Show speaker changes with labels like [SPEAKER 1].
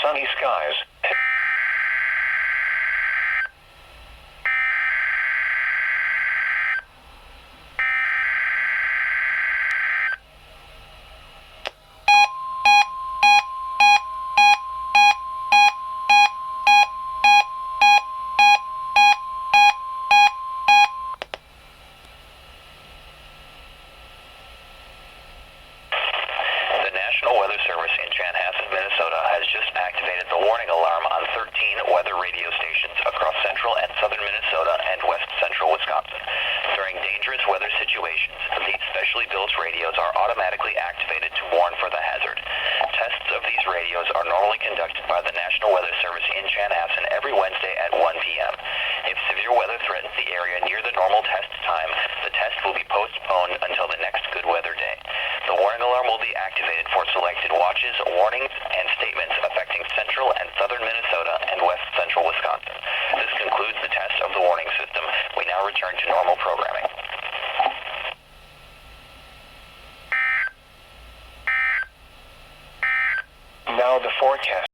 [SPEAKER 1] sunny skies.
[SPEAKER 2] The National Weather Service in Chanhassen, Minnesota has just activated the warning alarm on 13 weather radio stations across central and southern Minnesota and west central Wisconsin. During dangerous weather situations, these specially built radios are automatically activated to warn for the hazard. Tests of these radios are normally conducted by the National Weather Service in Chanhassen every Wednesday at 1 p.m. If severe weather threatens the area near the normal test time, the test will be postponed until the next good weather day. The warning alarm will be activated for selected watches, warnings, and statements affecting central and southern Minnesota and west central Wisconsin. This concludes the test of the warning system. We now return to normal programming.
[SPEAKER 1] Now the forecast.